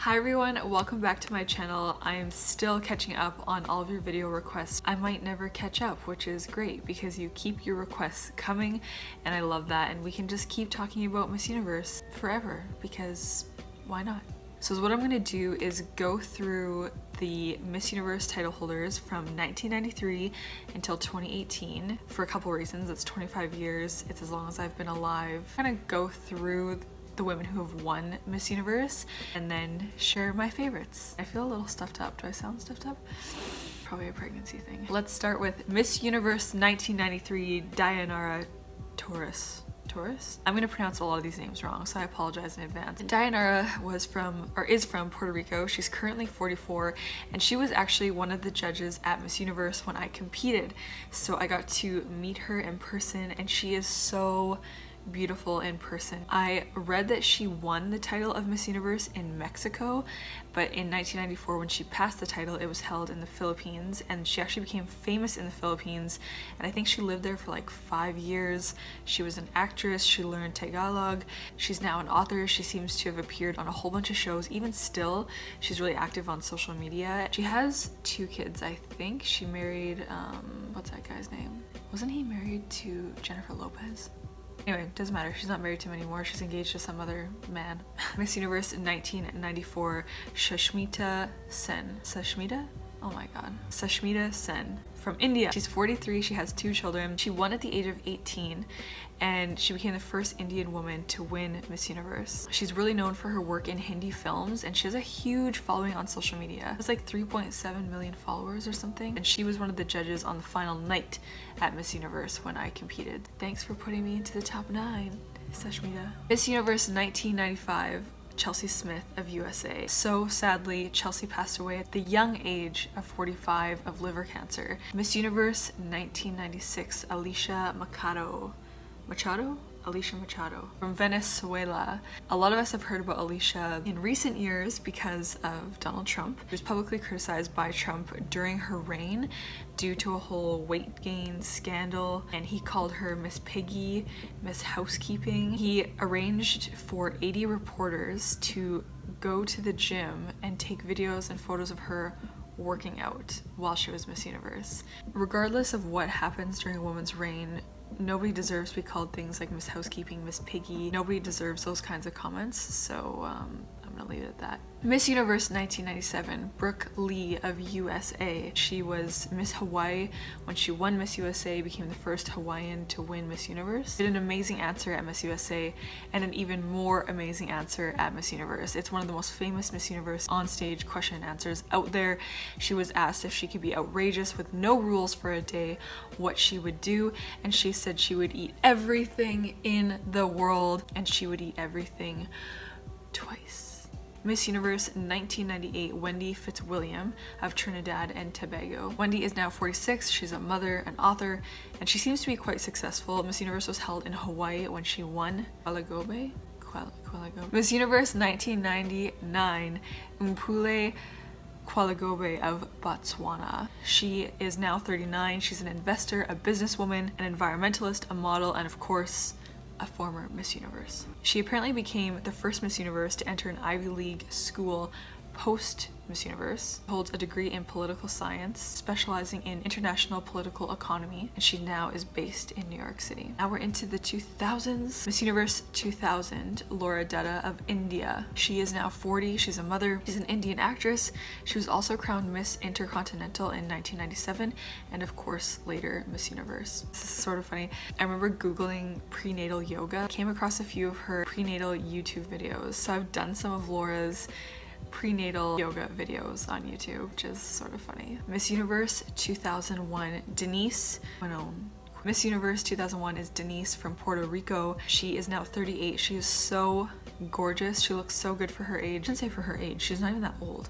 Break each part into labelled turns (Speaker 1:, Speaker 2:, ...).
Speaker 1: Hi everyone, welcome back to my channel. I am still catching up on all of your video requests. I might never catch up, which is great because you keep your requests coming and I love that, and we can just keep talking about Miss Universe forever because why not? So what I'm going to do is go through the Miss Universe title holders from 1993 until 2018 for a couple reasons. It's 25 years, it's as long as I've been alive. I'm going to go through the women who have won Miss Universe and then share my favorites. I feel a little stuffed up. Do I sound stuffed up? Probably a pregnancy thing. Let's start with Miss Universe 1993 Dayanara Torres. I'm gonna pronounce a lot of these names wrong, so I apologize in advance. Dayanara is from Puerto Rico. She's currently 44, and she was actually one of the judges at Miss Universe when I competed. So I got to meet her in person, and she is so beautiful in person. I read that she won the title of Miss Universe in Mexico, but in 1994 when she passed the title, it was held in the Philippines, and she actually became famous in the Philippines, and I think she lived there for like 5 years. She was an actress, she learned Tagalog, she's now an author, she seems to have appeared on a whole bunch of shows. Even still, she's really active on social media. She has 2 kids, I think. She married, what's that guy's name? Wasn't he married to Jennifer Lopez? Anyway, doesn't matter. She's not married to him anymore. She's engaged to some other man. Miss Universe in 1994, Sashmita Sen. Sashmita? Oh my god. Sashmita Sen from India. She's 43, she has 2 children. She won at the age of 18 and she became the first Indian woman to win Miss Universe. She's really known for her work in Hindi films and she has a huge following on social media. It's like 3.7 million followers or something. And she was one of the judges on the final night at Miss Universe when I competed. Thanks for putting me into the top 9, Sashmita. Miss Universe 1995. Chelsea Smith of USA. So sadly, Chelsea passed away at the young age of 45 of liver cancer. Miss Universe 1996, Alicia Machado from Venezuela. A lot of us have heard about Alicia in recent years because of Donald Trump. She was publicly criticized by Trump during her reign due to a whole weight gain scandal, and he called her Miss Piggy, Miss Housekeeping. He arranged for 80 reporters to go to the gym and take videos and photos of her working out while she was Miss Universe. Regardless of what happens during a woman's reign, nobody deserves to be called things like Miss Housekeeping, Miss Piggy. Nobody deserves those kinds of comments, so I'm gonna leave it at that. Miss Universe 1997, Brooke Lee of USA. She was Miss Hawaii when she won Miss USA, became the first Hawaiian to win Miss Universe. Did an amazing answer at Miss USA and an even more amazing answer at Miss Universe. It's one of the most famous Miss Universe on-stage question and answers out there. She was asked if she could be outrageous with no rules for a day, what she would do, and she said she would eat everything in the world, and she would eat everything twice. Miss Universe 1998, Wendy Fitzwilliam of Trinidad and Tobago. Wendy is now 46, she's a mother, an author, and she seems to be quite successful. Miss Universe was held in Hawaii when she won Gobe. Miss Universe 1999, Mpule Gobe of Botswana. She is now 39, she's an investor, a businesswoman, an environmentalist, a model, and of course, a former Miss Universe. She apparently became the first Miss Universe to enter an Ivy League school post Miss Universe, holds a degree in political science, specializing in international political economy, and she now is based in New York City. Now we're into the 2000s. Miss Universe 2000, Laura Dutta of India. She is now 40, she's a mother, she's an Indian actress. She was also crowned Miss Intercontinental in 1997, and of course later Miss Universe. This is sort of funny. I remember Googling prenatal yoga, came across a few of her prenatal YouTube videos. So I've done some of Laura's prenatal yoga videos on YouTube, which is sort of funny. Miss Universe 2001, Denise Manon. Miss Universe 2001 is Denise from Puerto Rico. She is now 38. She is so gorgeous. She looks so good for her age. I shouldn't say for her age. She's not even that old.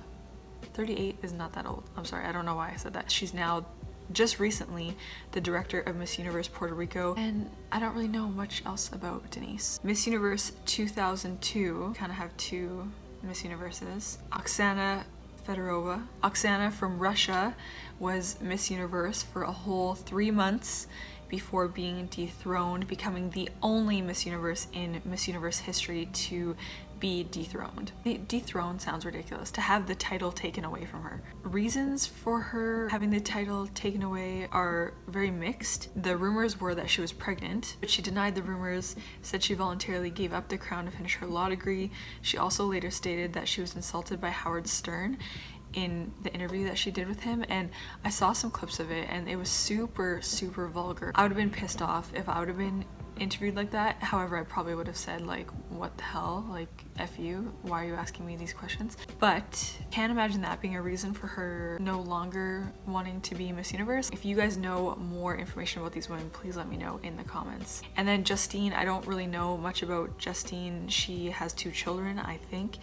Speaker 1: 38 is not that old. I'm sorry, I don't know why I said that. She's now just recently the director of Miss Universe Puerto Rico, and I don't really know much else about Denise. Miss Universe 2002, kind of have 2 Miss Universes. Oxana Federova. Oxana from Russia was Miss Universe for a whole 3 months before being dethroned, becoming the only Miss Universe in Miss Universe history to be dethroned. Dethroned sounds ridiculous, to have the title taken away from her. Reasons for her having the title taken away are very mixed. The rumors were that she was pregnant, but she denied the rumors, said she voluntarily gave up the crown to finish her law degree. She also later stated that she was insulted by Howard Stern in the interview that she did with him, and I saw some clips of it and it was super vulgar. I would have been pissed off if I would have been interviewed like that. However, I probably would have said like, what the hell, like F you, why are you asking me these questions? But can't imagine that being a reason for her no longer wanting to be Miss Universe. If you guys know more information about these women, please let me know in the comments. And then Justine, I don't really know much about Justine. She has 2 children, I think,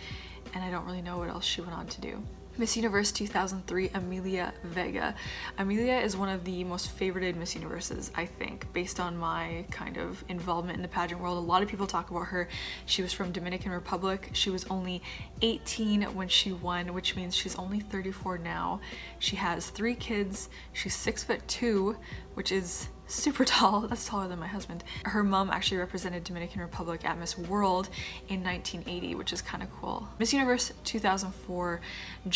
Speaker 1: and I don't really know what else she went on to do. Miss Universe 2003, Amelia Vega. Amelia is one of the most favorited Miss Universes, I think, based on my kind of involvement in the pageant world. A lot of people talk about her. She was from Dominican Republic. She was only 18 when she won, which means she's only 34 now. She has 3 kids. She's 6'2", which is super tall. That's taller than my husband. Her mom actually represented Dominican Republic at Miss World in 1980, which is kind of cool. Miss Universe 2004,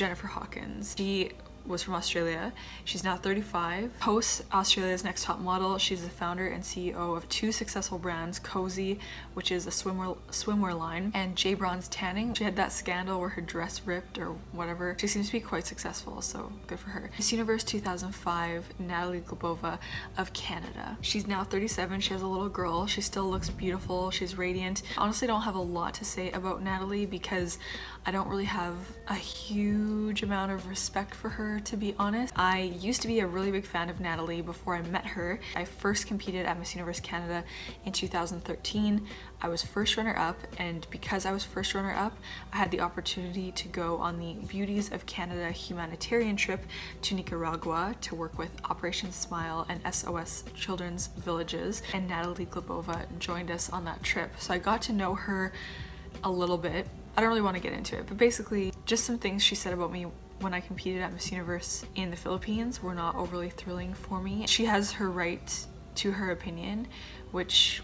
Speaker 1: Hawkins. She was from Australia. She's now 35. Hosts Australia's Next Top Model. She's the founder and CEO of 2 successful brands, Cozy, which is a swimwear line, and J. Bronze Tanning. She had that scandal where her dress ripped or whatever. She seems to be quite successful, so good for her. Miss Universe 2005, Natalie Glebova of Canada. She's now 37. She has a little girl. She still looks beautiful. She's radiant. I honestly don't have a lot to say about Natalie because I don't really have a huge amount of respect for her, to be honest. I used to be a really big fan of Natalie before I met her. I first competed at Miss Universe Canada in 2013. I was first runner-up, and because I was first runner-up, I had the opportunity to go on the Beauties of Canada humanitarian trip to Nicaragua to work with Operation Smile and SOS Children's Villages, and Natalie Glebova joined us on that trip. So I got to know her a little bit. I don't really want to get into it, but basically just some things she said about me when I competed at Miss Universe in the Philippines were not overly thrilling for me. She has her right to her opinion, which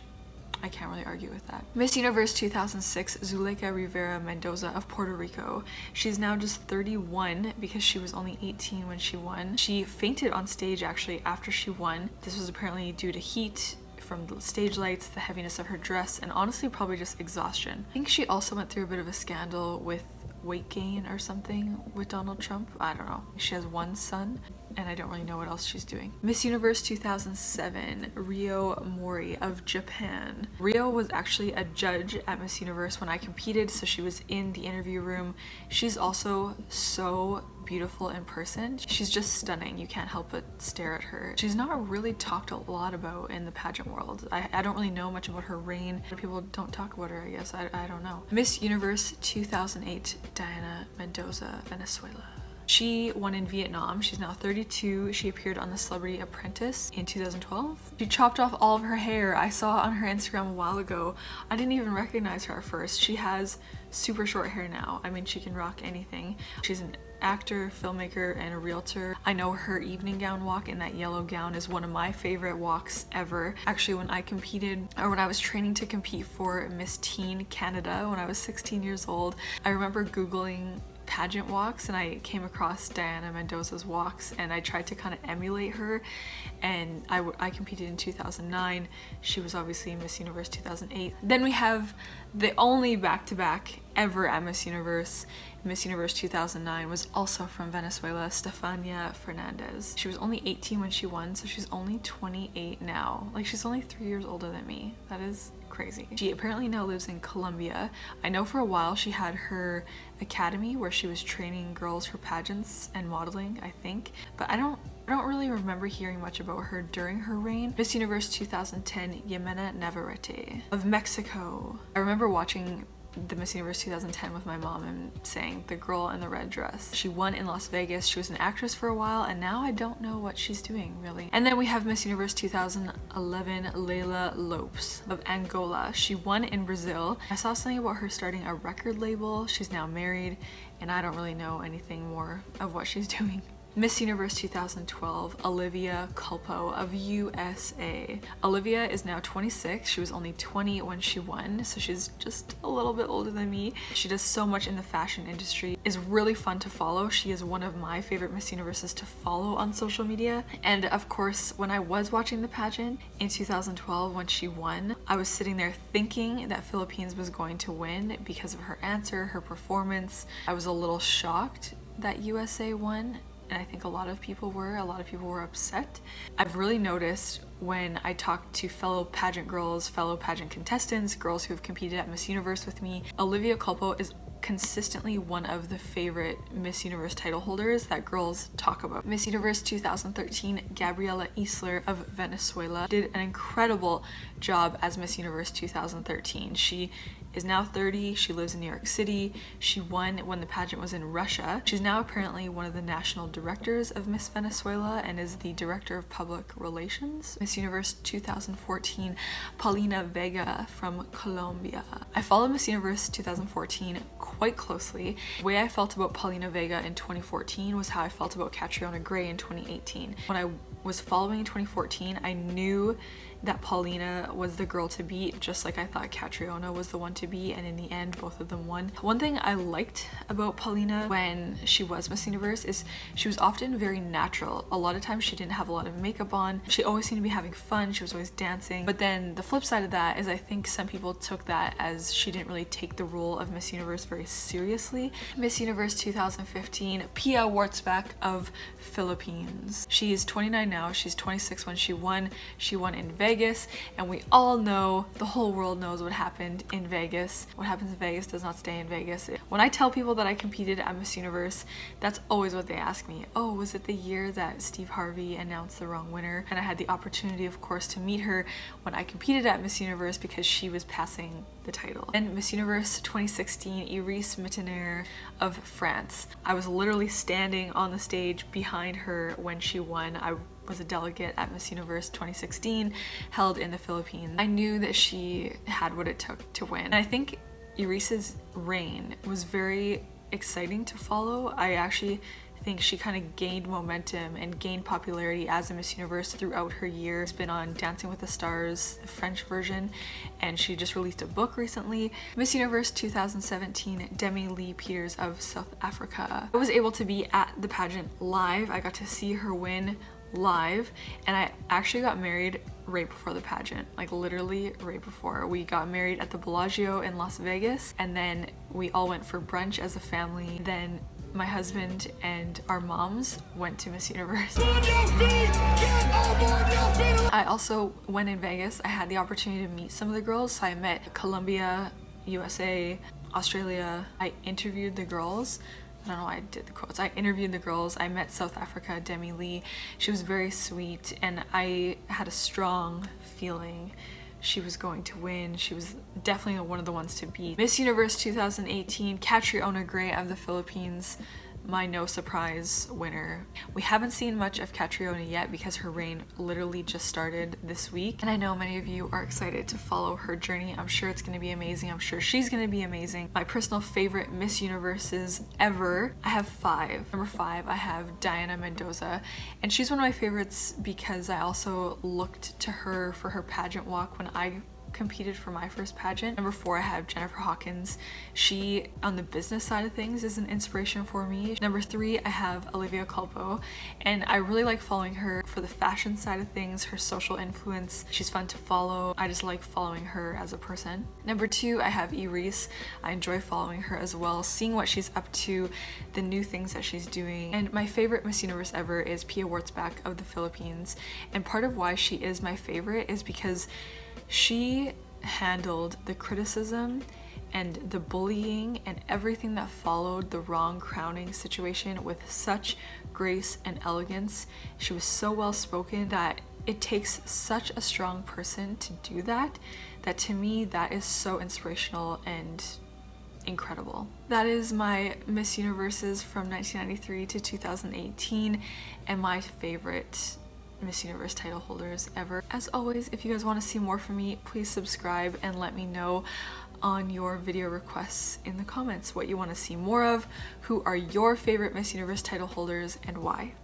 Speaker 1: I can't really argue with that. Miss Universe 2006, Zuleyka Rivera Mendoza of Puerto Rico. She's now just 31 because she was only 18 when she won. She fainted on stage actually after she won. This was apparently due to heat from the stage lights, the heaviness of her dress, and honestly probably just exhaustion. I think she also went through a bit of a scandal with weight gain or something with Donald Trump. I don't know. She has 1 son, and I don't really know what else she's doing. Miss Universe 2007, Rio Mori of Japan. Rio was actually a judge at Miss Universe when I competed, so she was in the interview room. She's also so beautiful in person. She's just stunning. You can't help but stare at her. She's not really talked a lot about in the pageant world. I don't really know much about her reign. People don't talk about her, I guess. I don't know. Miss Universe 2008, Dayanara Mendoza, Venezuela. She won in Vietnam. She's now 32. She appeared on The Celebrity Apprentice in 2012. She chopped off all of her hair. I saw on her Instagram a while ago. I didn't even recognize her at first. She has super short hair now. I mean, she can rock anything. She's an actor, filmmaker, and a realtor. I know her evening gown walk in that yellow gown is one of my favorite walks ever. Actually, when I competed, or when I was training to compete for Miss Teen Canada when I was 16 years old, I remember Googling pageant walks and I came across Dayanara Mendoza's walks and I tried to kind of emulate her, and I competed in 2009. She was obviously Miss Universe 2008. Then we have the only back-to-back ever at Miss Universe. Miss Universe 2009 was also from Venezuela, Stefania Fernandez. She was only 18 when she won, so she's only 28 now. Like, she's only 3 years older than me. That is crazy. She apparently now lives in Colombia. I know for a while she had her academy where she was training girls for pageants and modeling, I think, but I don't really remember hearing much about her during her reign. Miss Universe 2010, Jimena Navarrete of Mexico. I remember watching the Miss Universe 2010 with my mom and saying the girl in the red dress. She won in Las Vegas. She was an actress for a while, and now I don't know what she's doing really. And then we have Miss Universe 2011, Leila Lopes of Angola. She won in Brazil. I saw something about her starting a record label. She's now married, and I don't really know anything more of what she's doing. Miss Universe 2012, Olivia Culpo of USA. Olivia is now 26. She was only 20 when she won, so she's just a little bit older than me. She does so much in the fashion industry. Is really fun to follow. She is one of my favorite Miss Universes to follow on social media. And of course, when I was watching the pageant in 2012 when she won, I was sitting there thinking that Philippines was going to win because of her answer, her performance. I was a little shocked that USA won. And I think a lot of people were upset. I've really noticed when I talk to fellow pageant girls, fellow pageant contestants, girls who have competed at Miss Universe with me, Olivia Culpo is consistently one of the favorite Miss Universe title holders that girls talk about. Miss Universe 2013, Gabriela Isler of Venezuela did an incredible job as Miss Universe 2013. She is now 30. She lives in New York City. She won when the pageant was in Russia. She's now apparently one of the national directors of Miss Venezuela and is the director of public relations. Miss Universe 2014, Paulina Vega from Colombia. I followed Miss Universe 2014 quite closely. The way I felt about Paulina Vega in 2014 was how I felt about Catriona Gray in 2018. When I was following in 2014, I knew that Paulina was the girl to beat, just like I thought Catriona was the one to beat, and in the end both of them won. One thing I liked about Paulina when she was Miss Universe is she was often very natural. A lot of times she didn't have a lot of makeup on. She always seemed to be having fun. She was always dancing. But then the flip side of that is I think some people took that as she didn't really take the role of Miss Universe very seriously. Miss Universe 2015, Pia Wurtzbach of Philippines. She is 29 now. She's 26 when she won. She won in Vegas, and we all know, the whole world knows what happened in Vegas. What happens in Vegas does not stay in Vegas. When I tell people that I competed at Miss Universe, that's always what they ask me. Oh, was it the year that Steve Harvey announced the wrong winner? And I had the opportunity, of course, to meet her when I competed at Miss Universe because she was passing the title. And Miss Universe 2016, Iris Mittener of France. I was literally standing on the stage behind her when she won. I was a delegate at Miss Universe 2016 held in the Philippines. I knew that she had what it took to win. And I think Iris's reign was very exciting to follow. I actually think she kind of gained momentum and gained popularity as a Miss Universe throughout her year. She's been on Dancing with the Stars, the French version, and she just released a book recently. Miss Universe 2017, Demi Lee Peters of South Africa. I was able to be at the pageant live. I got to see her win live, and I actually got married right before the pageant, like literally right before. We got married at the Bellagio in Las Vegas, and then we all went for brunch as a family. Then my husband and our moms went to Miss Universe. I also, when in Vegas, I had the opportunity to meet some of the girls. So I met Colombia, USA, Australia. I interviewed the girls. I don't know why I did the quotes. I interviewed the girls. I met South Africa, Demi Lee. She was very sweet, and I had a strong feeling she was going to win. She was definitely one of the ones to beat. Miss Universe 2018, Catriona Gray of the Philippines, my no surprise winner. We haven't seen much of Catriona yet because her reign literally just started this week, and I know many of you are excited to follow her journey. I'm sure it's going to be amazing. I'm sure she's going to be amazing. My personal favorite Miss Universes ever, I have 5. Number 5, I have Diana Mendoza, and she's one of my favorites because I also looked to her for her pageant walk when I competed for my first pageant. Number 4, I have Jennifer Hawkins. She, on the business side of things, is an inspiration for me. Number 3, I have Olivia Culpo, and I really like following her for the fashion side of things, her social influence. She's fun to follow. I just like following her as a person. Number 2, I have Iris. I enjoy following her as well, seeing what she's up to, the new things that she's doing. And my favorite Miss Universe ever is Pia Wurtzbach of the Philippines, and part of why she is my favorite is because she handled the criticism and the bullying and everything that followed the wrong crowning situation with such grace and elegance. She was so well spoken that it takes such a strong person to do that, that to me that is so inspirational and incredible. That is my Miss Universes from 1993 to 2018 and my favorite Miss Universe title holders ever. As always, if you guys want to see more from me, please subscribe and let me know on your video requests in the comments what you want to see more of, who are your favorite Miss Universe title holders, and why.